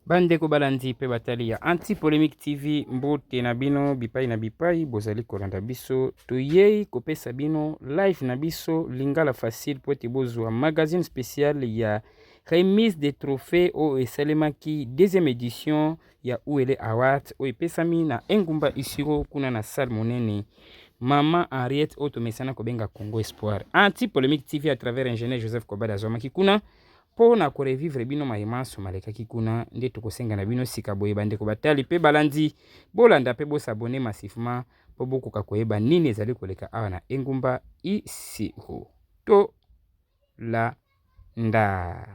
Bandeko balandi pe batali ya Anti-Polémique TV mbote na bino bipai na bipai bozali kolanda biso toyei kopesa bino live na biso lingala facile po ete bozwa magazine spécial ya remise des trophées o esalemaki deuxième édition ya Uele Award o epesami na engumba isiro kuna na salle monene Mama Henriette Otomesana kobenga Congo Espoir. Anti-Polémique TV à travers ingénieur Joseph Kobada azwamaki kuna po na korevivre bino mayemanso malekaki kuna nde tokosenga na bino sika boye bandeko batali pe balandi bolanda pe bosabone massivement po bokoka koyeba nini ezali koleka awa na engumba isiro to la nda.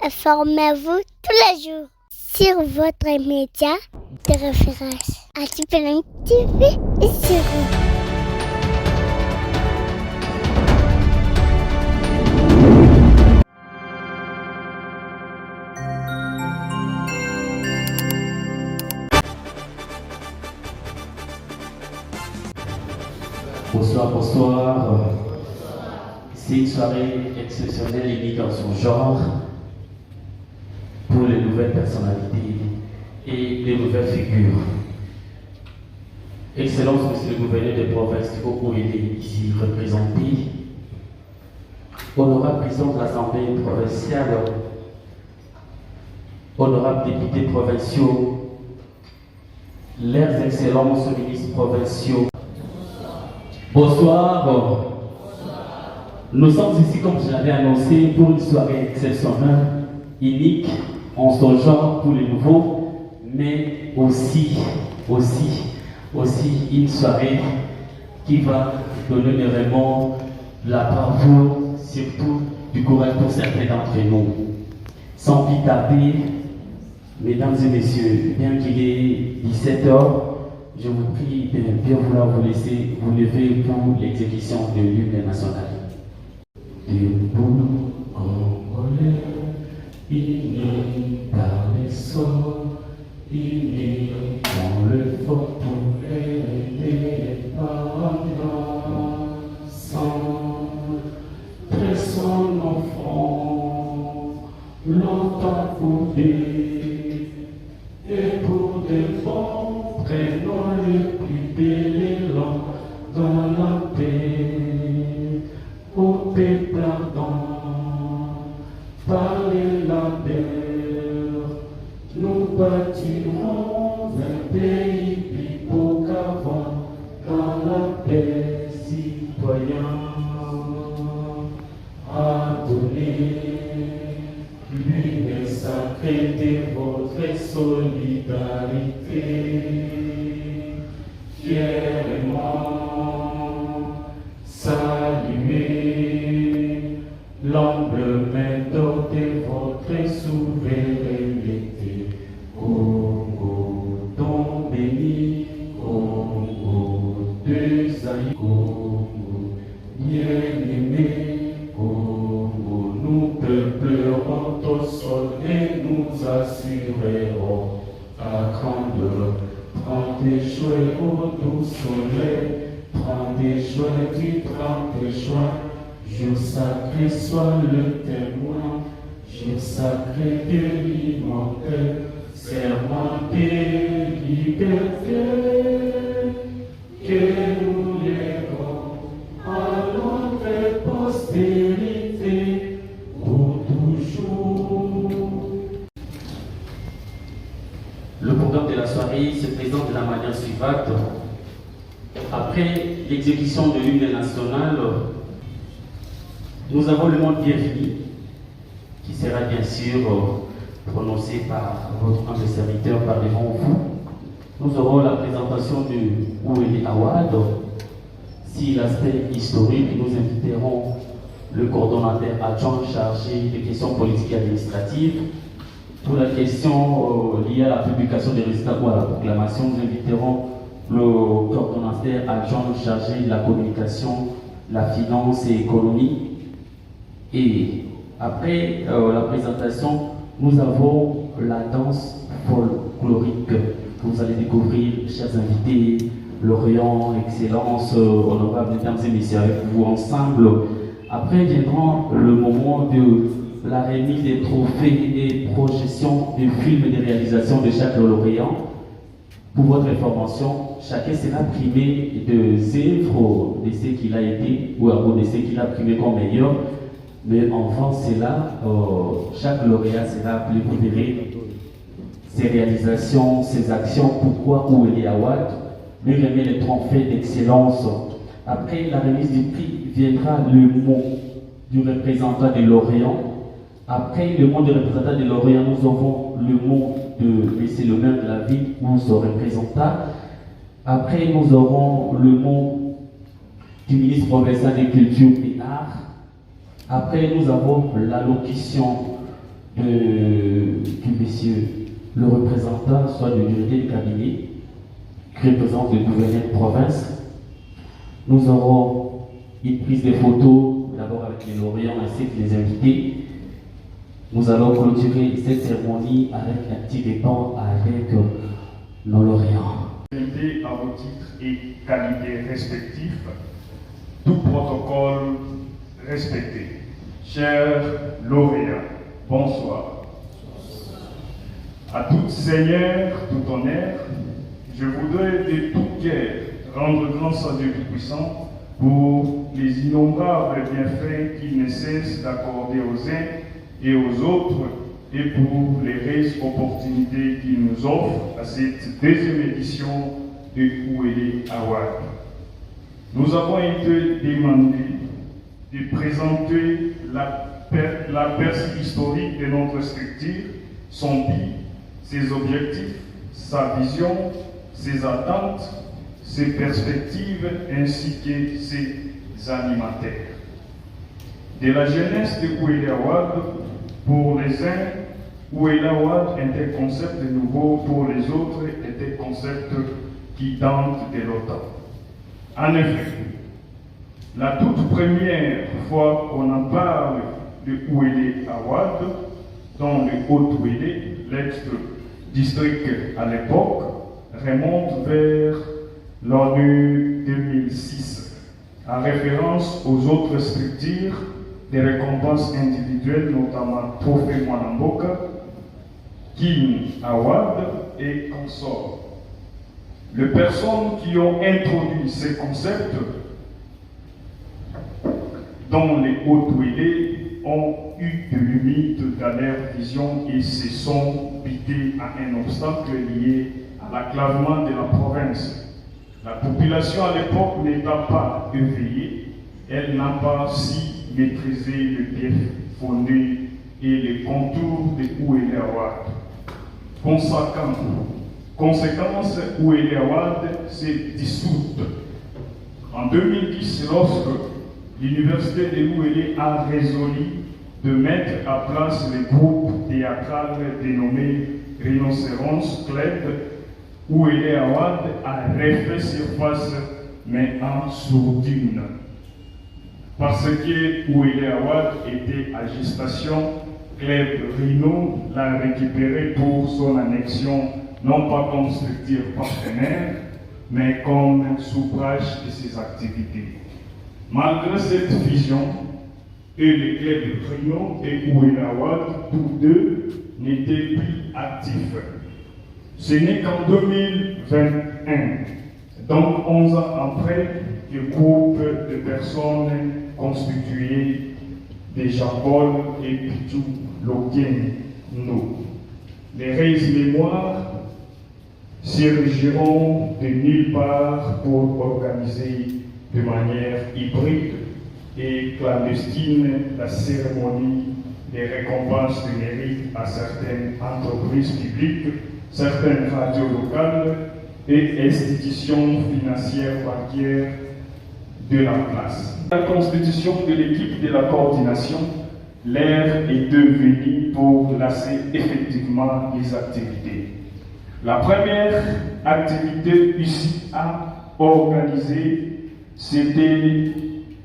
Informez-vous tous les jours sur votre média de référence. Anti-Polémique TV et sur Bonsoir, bonsoir. C'est une soirée exceptionnelle, unique dans son genre, pour les nouvelles personnalités et les nouvelles figures. Excellence, Monsieur le gouverneur de province du Haut-Uele, ici représenté, honorable président de l'Assemblée provinciale, honorables députés provinciaux, leurs excellences ministres provinciaux. Bonsoir. Nous sommes ici, comme je l'avais annoncé, pour une soirée exceptionnelle, unique en son genre pour les nouveaux, mais aussi une soirée qui va donner vraiment la bravoure, surtout du courage pour certains d'entre nous. Sans plus tarder, mesdames et messieurs, bien qu'il est 17h, je vous prie de bien vouloir vous laisser vous lever pour l'exécution de l'hymne national. Debout, Congolais, unis par les sorts, unis dans le fort pour aider les parents, sans son enfant, longtemps fondé, et pour des bons prénoms le plus bel élan dans la paix, au peuple ardent, par les labeurs, nous bâtirons un pays plus beau qu'avant, dans la paix citoyen. À donner l'une sacrée de votre solidarité, fièrement saluer l'humble main d'or de votre souveraineté. Congo, ton béni, Congo, deux aïeux, Congo, bien-aimé. Nous peuplerons ton sol et nous assurerons ta grandeur. Prends tes choix, ô doux soleil, prends tes choix, tu prends tes choix. Jour sacré, sois le témoin, jour sacré de l'immortel, serment de liberté, que nous lèverons à notre postérité pour toujours. Le programme de la soirée se présente de la manière suivante. Après l'exécution de l'hymne national, nous avons le mot bienvenue qui sera bien sûr prononcé par votre humble serviteur par devant vous. Nous aurons la présentation du Uele Award. Si l'aspect historique, nous inviterons le coordonnateur adjoint chargé des questions politiques et administratives. Pour la question liée à la publication des résultats ou à la proclamation, nous inviterons le coordonnateur adjoint chargé de la communication, la finance et l'économie. Et après la présentation, nous avons la danse folklorique que vous allez découvrir, chers invités, Lorient, Excellence, honorables mesdames et messieurs, avec vous ensemble. Après viendra le moment de la remise des trophées et projections des films et des réalisations de chaque lauréat. Pour votre information, chacun sera primé des œuvres de ce qu'il a été ou de ce qu'il a primé comme meilleur. Mais enfin, c'est là, chaque lauréat sera appelé pour verrer ses réalisations, ses actions, pourquoi, où il est à Watt, lui remet les trophées d'excellence. Après la remise du prix, viendra le mot du représentant de lauréat. Après le mot du représentant de lauréat, nous avons le mot de M. le maire de la ville ou son représentant. Après, nous aurons le mot du ministre provincial de Culture et Arts. Après, nous avons l'allocution du monsieur le représentant, soit du directeur du cabinet, qui représente le gouverneur de province. Nous aurons une prise de photos, d'abord avec les lauréats ainsi que les invités. Nous allons clôturer cette cérémonie avec un petit débat avec nos lauréats. À vos titres et qualités respectifs, tout protocole respecté. Chers lauréats, bonsoir. À tout seigneur, tout honneur, je voudrais de tout cœur rendre grâce à Dieu Tout-Puissant pour les innombrables bienfaits qu'il ne cesse d'accorder aux uns et aux autres et pour les riches opportunités qu'il nous offre à cette deuxième édition de Ouélé Award. Nous avons été demandés de présenter la perspective historique de notre structure, son but, ses objectifs, sa vision, ses attentes, ses perspectives ainsi que ses animateurs. De la jeunesse de Ouélé Award, pour les uns, Ouélé Award était un concept nouveau, pour les autres était un concept qui date de longtemps. En effet, la toute première fois qu'on en parle de Ouélé Award, dans le Haut-Ouélé, l'ex-district à l'époque, remonte vers l'année 2006, en référence aux autres structures des récompenses individuelles, notamment Trophée Mwanamboka, King Award et consorts. Les personnes qui ont introduit ces concepts dans les Hauts-Ouélé ont eu de limites dans leur vision et se sont butés à un obstacle lié à l'acclavement de la province. La population à l'époque n'étant pas éveillée, elle n'a pas si maîtrisé le bien fondé et les contours de Ouélé Award. Conséquence, Ouélé Award s'est dissoute. En 2010, lorsque l'université de Ouélé a résolu de mettre à place le groupe théâtral dénommé Rhinocéros Club, Ouélé Award a refait surface, mais en sourdine. Parce que Ouélé Award était à gestation, Club Rhino l'a récupéré pour son annexion, non pas comme structure partenaire, mais comme soubrage de ses activités. Malgré cette fusion, et les clubs Rhino et Ouélé Award, tous deux, n'étaient plus actifs. Ce n'est qu'en 2021, donc 11 ans après, que groupe de personnes constituées de Jean-Paul et Pitou Lokeno. Les raies mémoires s'érigiront de nulle part pour organiser de manière hybride et clandestine la cérémonie des récompenses de mérite à certaines entreprises publiques, certaines radios locales et institutions financières bancaires de la place. La constitution de l'équipe de la coordination, l'ère est devenue pour lancer effectivement les activités. La première activité ici à organiser, c'était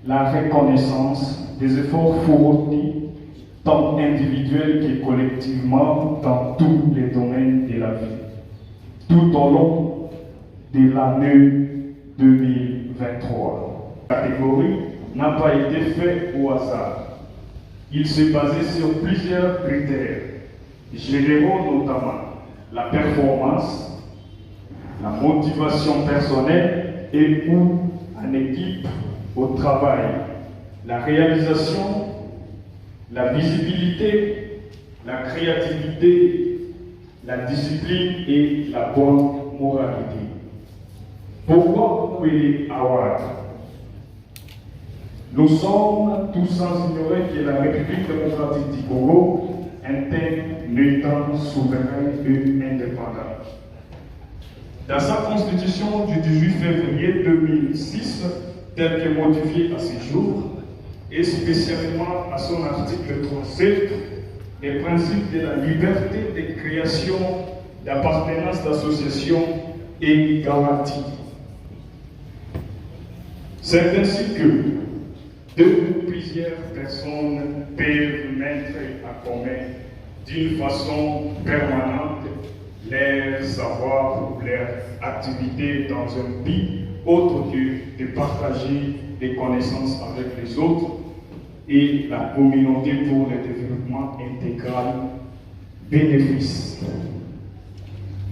la reconnaissance des efforts fournis, tant individuels que collectivement, dans tous les domaines de la vie. Tout au long de l'année 2023. La catégorie n'a pas été faite au hasard. Il s'est basé sur plusieurs critères, généraux notamment la performance, la motivation personnelle et ou en équipe au travail, la réalisation, la visibilité, la créativité, la discipline et la bonne moralité. Pourquoi Ouélé Award? Nous sommes tous sans ignorer que la République démocratique du Congo est un État souverain et indépendant. Dans sa constitution du 18 février 2006, telle que modifiée à ce jour, et spécialement à son article 37, les principes de la liberté de création, d'appartenance d'association est garantie. C'est ainsi que deux ou plusieurs personnes peuvent mettre à commun d'une façon permanente leur savoir ou leur activité dans un but autre que de partager des connaissances avec les autres et la communauté pour le développement intégral bénéfice.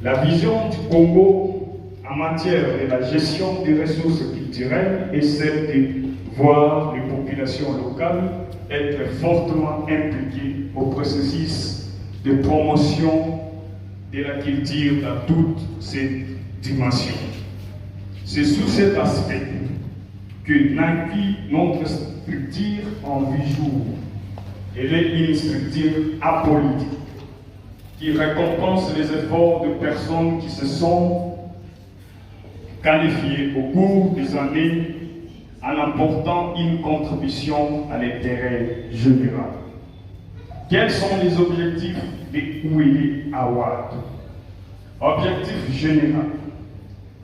La vision du Congo en matière de la gestion des ressources culturelles est celle de voir les populations locales être fortement impliquées au processus de promotion de la culture dans toutes ses dimensions. C'est sous cet aspect que naquit notre structure en 8 jours. Elle est une structure apolitique qui récompense les efforts de personnes qui se sont qualifiées au cours des années en apportant une contribution à l'intérêt général. Quels sont les objectifs des Ouélé Award? Objectif général.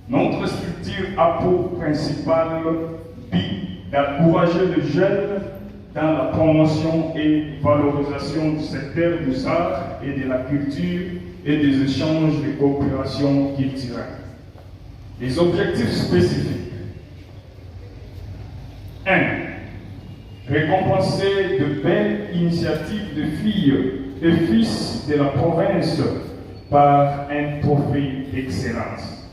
Notre structure a pour principal but d'encourager les jeunes dans la promotion et valorisation du secteur des arts et de la culture et des échanges de coopération culturelle. Les objectifs spécifiques. 1. Récompenser de belles initiatives de filles et fils de la province par un trophée d'excellence.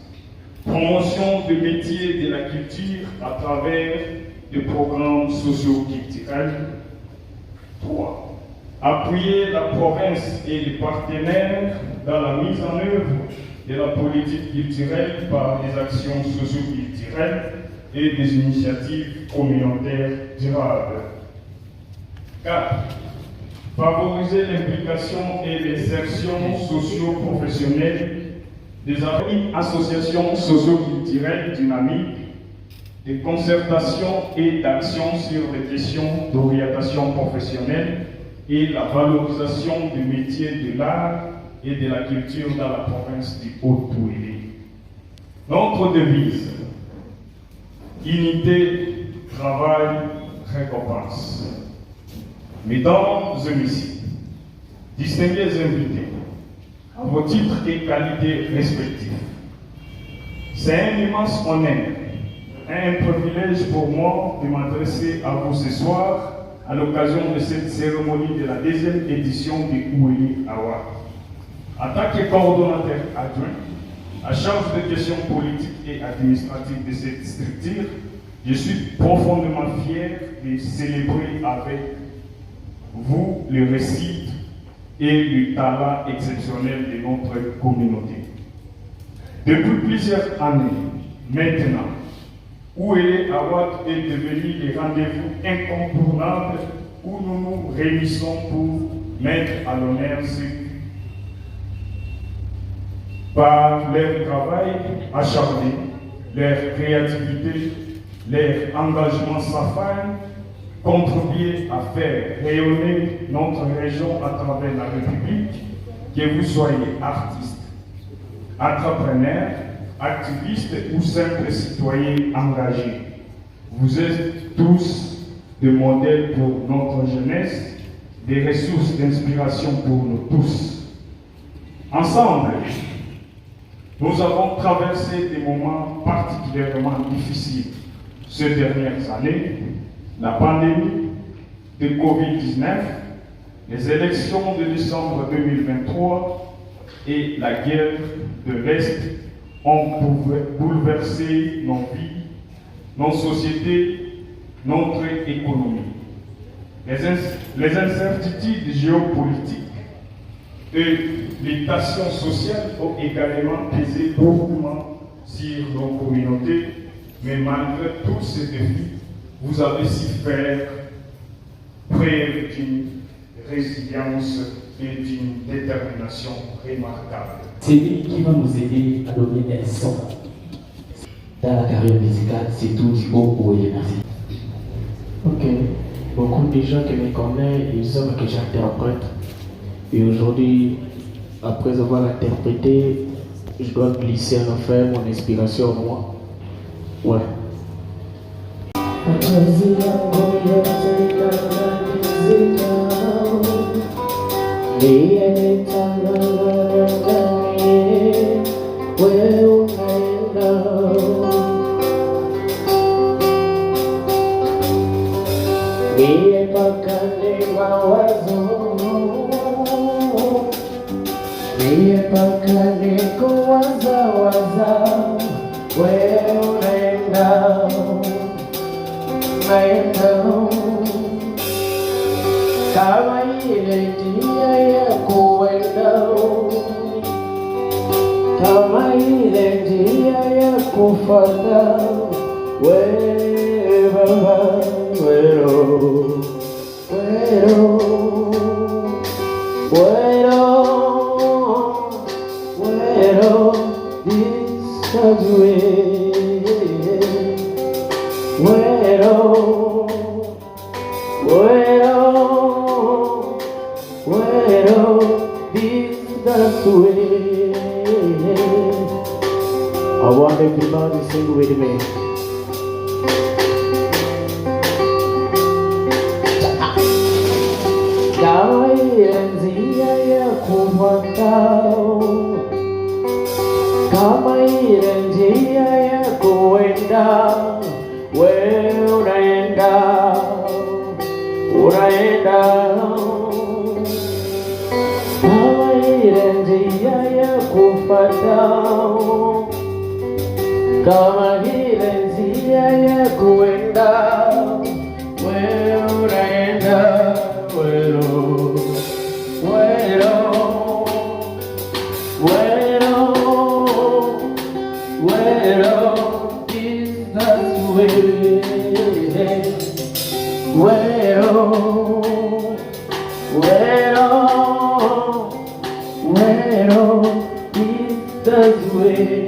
Promotion des métiers de la culture à travers des programmes socio-culturels. 3. Appuyer la province et les partenaires dans la mise en œuvre de la politique culturelle par des actions socio-culturelles et des initiatives communautaires durables. 4. Favoriser l'implication et l'insertion socio-professionnelle des associations socio-culturelles dynamiques, des concertations et d'actions sur les questions d'orientation professionnelle et la valorisation des métiers de l'art et de la culture dans la province du Haut-Ouélé. Notre devise, unité, travail, récompense. Mesdames et messieurs, distingués invités, à vos titres et qualités respectifs, c'est un immense honneur, un privilège pour moi de m'adresser à vous ce soir à l'occasion de cette cérémonie de la 2e édition du Ouélé Award. En tant que coordonnateur adjoint, à charge de questions politiques et administratives de cette structure, je suis profondément fier de célébrer avec vous le récit et le talent exceptionnel de notre communauté. Depuis plusieurs années, maintenant, Ouélé Award est devenu le rendez-vous incontournable où nous nous réunissons pour mettre à l'honneur ceux par leur travail acharné, leur créativité, leur engagement sans faille, contribuer à faire rayonner notre région à travers la République, que vous soyez artiste, entrepreneur, activiste ou simple citoyen engagé. Vous êtes tous des modèles pour notre jeunesse, des ressources d'inspiration pour nous tous. Ensemble, Nous avons traversé des moments particulièrement difficiles ces dernières années, la pandémie de Covid-19, les élections de décembre 2023 et la guerre de l'Est ont bouleversé nos vies, nos sociétés, notre économie. Les incertitudes géopolitiques et les tensions sociales ont également pesé beaucoup sur nos communautés, mais malgré tous ces défis, vous avez su faire preuve d'une résilience et d'une détermination remarquable. C'est lui qui va nous aider à donner un son dans la carrière musicale, c'est tout du haut au merci. Ok, beaucoup de gens qui me connaissent, ils savent que j'interprète. Et aujourd'hui, après avoir interprété, je dois glisser en affaire mon inspiration en moi. Ouais. Kama ile njia ya kuenda, kama ile njia ya kufuata, wewe Baba, wero, wero, wero, wero, disajue, wero. I want everybody to sing with me. Kama ile njia ya kufuata, kama ile njia ya kuenda, wewe unaenda, unaenda. Kama ile njia ya kufuata, kama ile njia ya kuenda, wewe unaenda, wero, wero, wero, wero, is the way, wero, wero, wero, is the way.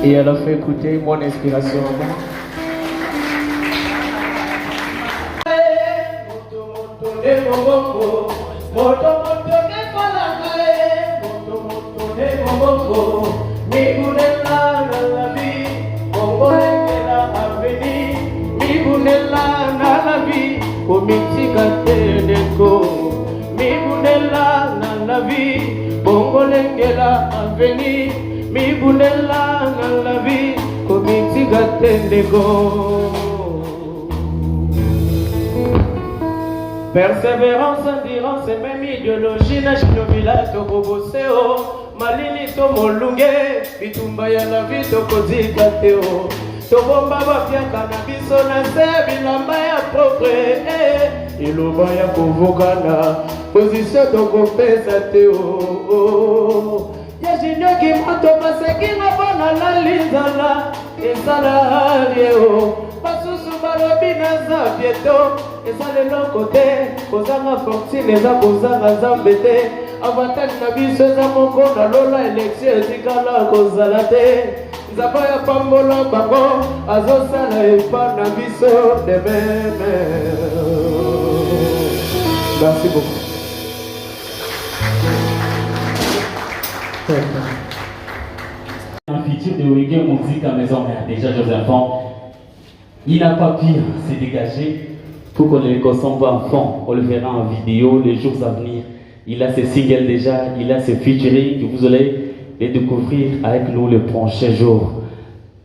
Et elle a fait écouter mon inspiration. Persévérance, endurance, même idéologie, Nashnovila, Toboboseo, Malini, Tomolunge, Bitumba ya la vie, Tokozika Teo, tobomba bafiaka na biso na se bilamba ya propre iloba ya kovokana position tokopesa te ya jinyoki moto basekinga mpona lalizala ezala halie basusu balobi naza pieto eza leloko te kozanga fortune eza kozanga nzambe te avantage na biso eza moko na lola elektio etikala kozala te nzamba ya pambola bango azosala epa na biso de meme. Merci beaucoup. Un futur de reggae musique à maison mère. Déjà, Joseph Font, il n'a pas pire, c'est dégagé. Pour qu'on le consomme en fond, on le verra en vidéo les jours à venir. Il a ses singles déjà, il a ses featuring que vous allez les découvrir avec nous le prochain jour.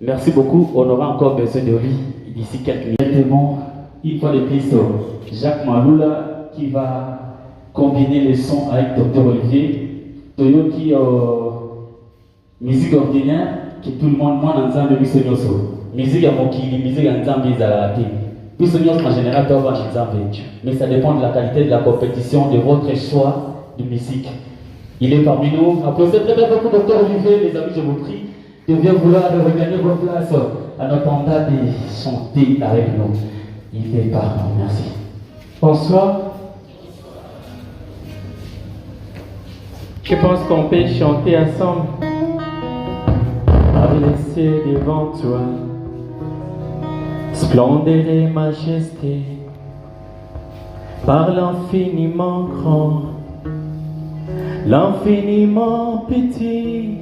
Merci beaucoup, on aura encore besoin de lui d'ici quelques minutes. Une fois de plus, Jacques Maloula qui va combiner les sons avec Dr Olivier. Toyo qui musique ordinaire que tout le monde moi dans le musique à mokili, musique à nzambe ezalaki. Puis en général doit avoir nzambe, mais ça dépend de la qualité de la compétition, de votre choix de musique. Il est parmi nous. Applaudissez très bien beaucoup Dr Olivier, les amis, je vous prie de bien vouloir regagner vos places à notre mandat de chanter avec nous. Il est parmi nous. Merci. Bonsoir. Je pense qu'on peut chanter ensemble. Par les cieux devant toi, splendeur et majesté, par l'infiniment grand, l'infiniment petit,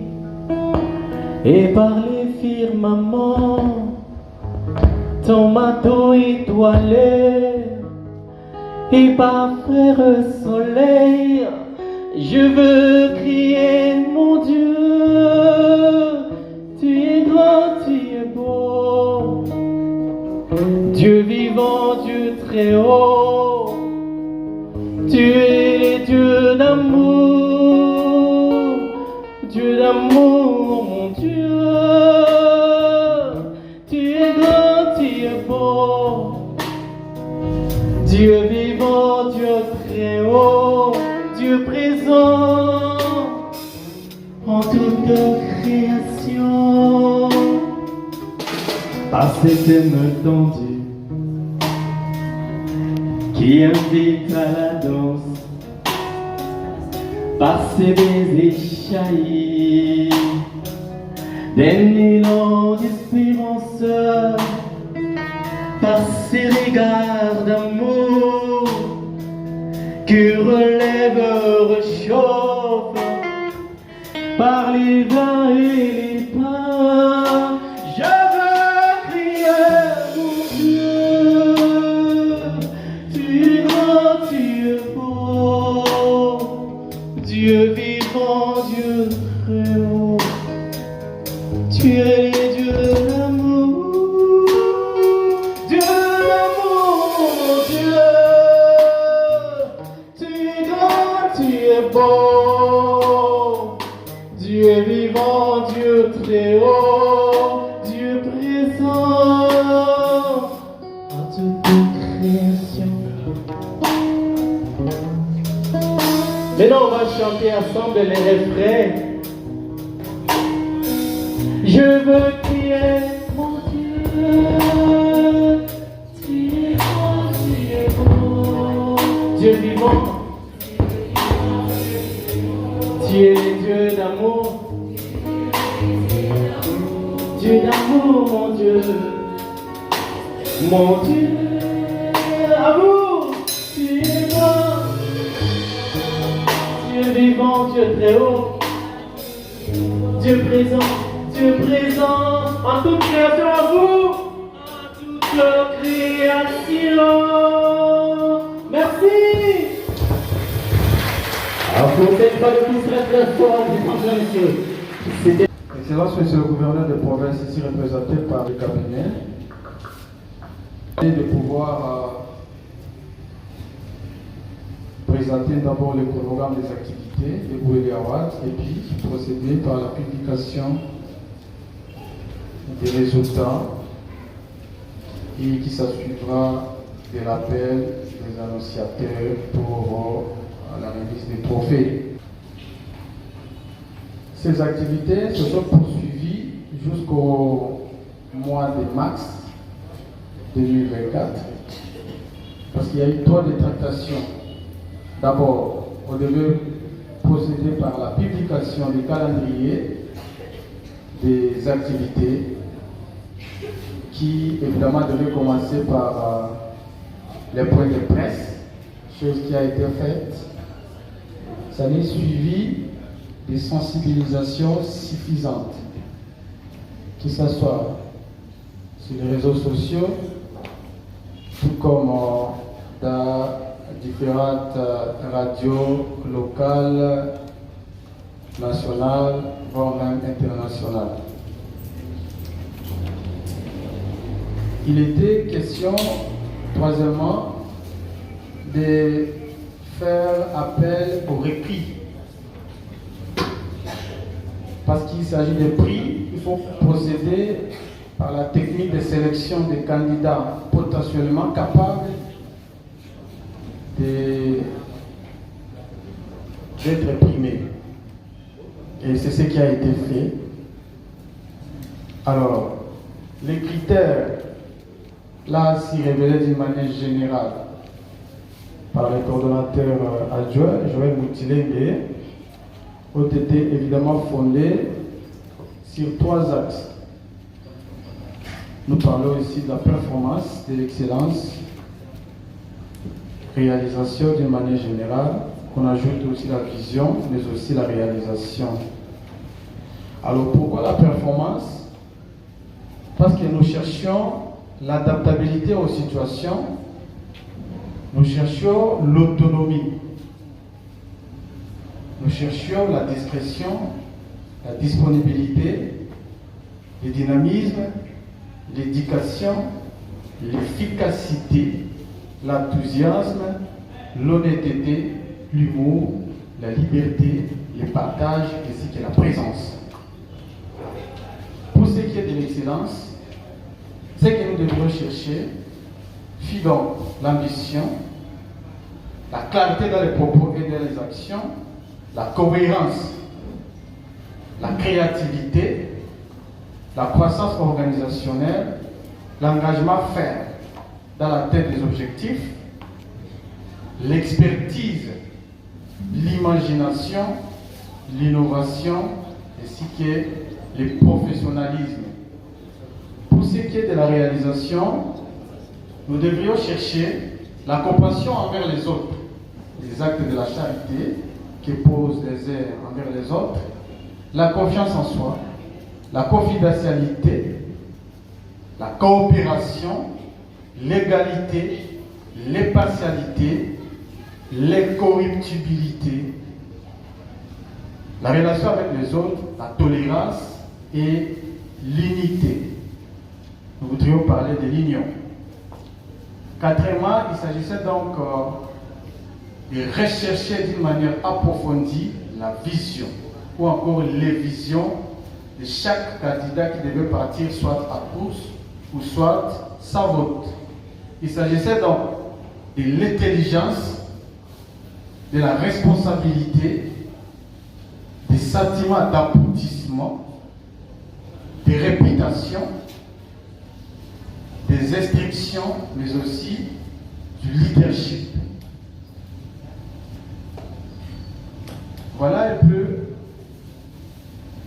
et par les firmaments, ton manteau étoilé, et par frère soleil, je veux crier mon Dieu. Tu es grand, tu es beau, Dieu vivant, Dieu très haut, tu es Dieu d'amour, mon Dieu. Tu es grand, tu es beau, Dieu vivant, Dieu très haut, Dieu présent en toute création. Par cette main tendue qui invite à la danse, par ces baisers chahis d'un élan d'espérance, par ces regards d'amour que relève, réchauffe, par les vins et les pains, je veux crier mon Dieu. Tu es grand, tu es beau, Dieu vivant, Dieu très haut, tu es Dieu d'amour, Dieu d'amour, mon Dieu. Tu es grand, tu es beau, Dieu vivant, Dieu très haut, Dieu présent en toute création. Maintenant on va chanter ensemble les refrains. Je veux crier mon Dieu, tu es grand, tu es beau, Dieu vivant, tu es Dieu d'amour, Dieu d'amour, mon Dieu, amour, tu es grand, Dieu vivant, Dieu très haut, Dieu présent en toute création à vous, en toute création. Merci. Applaudissez pas de plus très fort, mesdames et messieurs. Excellence, Monsieur le gouverneur de province, ici représenté par le cabinet, de pouvoir présenter d'abord le chronogramme des activités de Bouéli Awad et puis procéder par la publication des résultats et qui s'assurera de l'appel des annonciateurs pour la remise des trophées. Ces activités se sont poursuivies jusqu'au mois de mars 2024 parce qu'il y a eu 3 détractations. D'abord, on devait procéder par la publication du calendrier des activités qui évidemment devait commencer par les points de presse, chose qui a été faite. Ça n'est suivi des sensibilisations suffisantes, que ce soit sur les réseaux sociaux, tout comme dans différentes radios locales, nationales, voire même internationales. Il était question, troisièmement, de faire appel aux prix. Parce qu'il s'agit de prix, il faut procéder par la technique de sélection des candidats potentiellement capables d'être primés. Et c'est ce qui a été fait. Alors, les critères, là, s'y révélaient d'une manière générale par le coordonnateur adjoint, Joël Moutilenge, ont été évidemment fondés sur 3 axes. Nous parlons ici de la performance, de l'excellence, réalisation d'une manière générale, qu'on ajoute aussi la vision, mais aussi la réalisation. Alors pourquoi la performance? Parce que nous cherchions l'adaptabilité aux situations, nous cherchions l'autonomie, nous cherchions la discrétion, la disponibilité, le dynamisme, l'éducation, l'efficacité, l'enthousiasme, l'honnêteté, l'humour, la liberté, le partage ainsi que la présence. Pour ce qui est de l'excellence, ce que nous devons chercher fut donc l'ambition, la clarté dans les propos et dans les actions, la cohérence, la créativité, la croissance organisationnelle, l'engagement ferme dans la tête des objectifs, l'expertise, l'imagination, l'innovation ainsi que le professionnalisme. Pour ce qui est de la réalisation, nous devrions chercher la compassion envers les autres, les actes de la charité qui posent des aides envers les autres, la confiance en soi, la confidentialité, la coopération, l'égalité, l'impartialité, l'incorruptibilité, la relation avec les autres, la tolérance et l'unité. Nous voudrions parler de l'union. Quatrièmement, il s'agissait donc de rechercher d'une manière approfondie la vision ou encore les visions de chaque candidat qui devait partir soit à course ou soit sans vote. Il s'agissait donc de l'intelligence, de la responsabilité, des sentiments d'aboutissement, des réputations, des instructions, mais aussi du leadership. Voilà un peu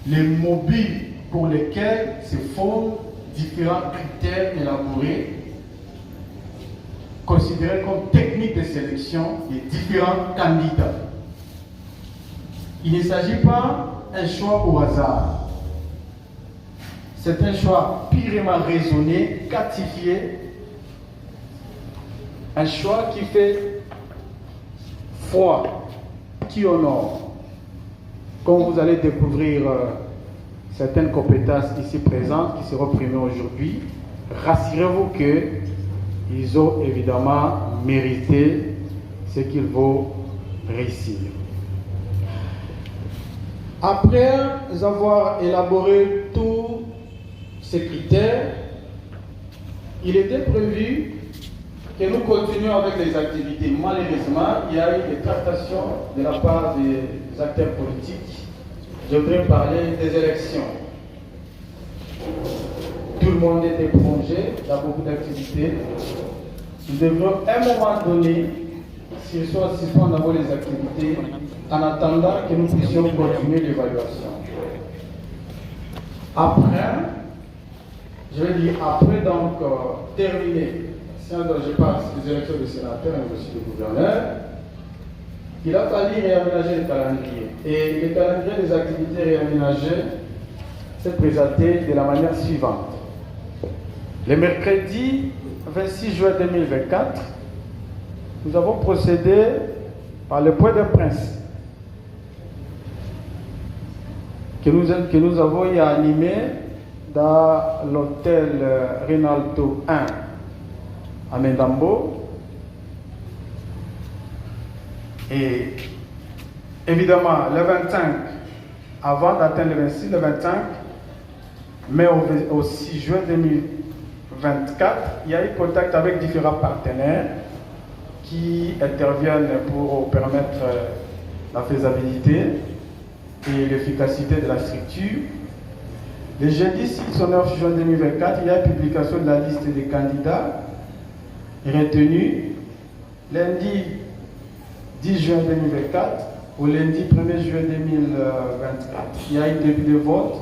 les mobiles pour lesquels se fondent différents critères élaborés, considérés comme techniques de sélection des différents candidats. Il ne s'agit pas d'un choix au hasard. C'est un choix purement raisonné, quantifié, un choix qui fait foi, qui honore. Comme vous allez découvrir certaines compétences ici présentes qui seront primées aujourd'hui, rassurez-vous qu'ils ont évidemment mérité ce qu'il faut réussir. Après avoir élaboré tous ces critères, il était prévu que nous continuions avec les activités. Malheureusement, il y a eu des tractations de la part des acteurs politiques. Je voudrais parler des élections. Tout le monde était plongé dans beaucoup d'activités. Nous devrions à un moment donné, si soit suspendre d'abord les activités, en attendant que nous puissions continuer l'évaluation. Après, je vais dire après donc terminer, si je passe les élections de sénateurs mais aussi de gouverneurs, il a fallu réaménager le calendrier. Et le calendrier des activités réaménagées s'est présenté de la manière suivante. Le mercredi 26 juin 2024, nous avons procédé par le point de presse que nous avons animé dans l'hôtel Rinaldo 1 à Mendambo. Et évidemment, le 25, avant d'atteindre le 26, le 25, mais au 6 juin 2024, il y a eu contact avec différents partenaires qui interviennent pour permettre la faisabilité et l'efficacité de la structure. Le jeudi 6 au 9 juin 2024, il y a une publication de la liste des candidats retenus. Lundi 10 juin 2024 au lundi 1er juin 2024, il y a eu début de vote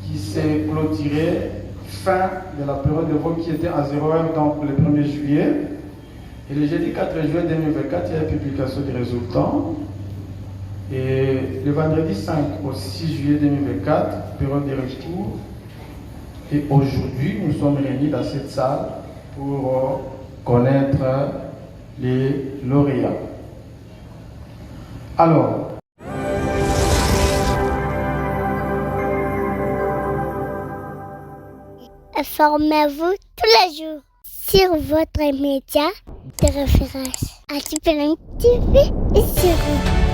qui s'est clôturé fin de la période de vote qui était à 0h, donc le 1er juillet. Et le jeudi 4 juin 2024, il y a une publication des résultats. Et le vendredi 5 au 6 juillet 2024, période de retour. Et aujourd'hui, nous sommes réunis dans cette salle pour connaître les lauréats. Alors, informez-vous tous les jours sur votre média de référence. ATPLM TV et sur vous.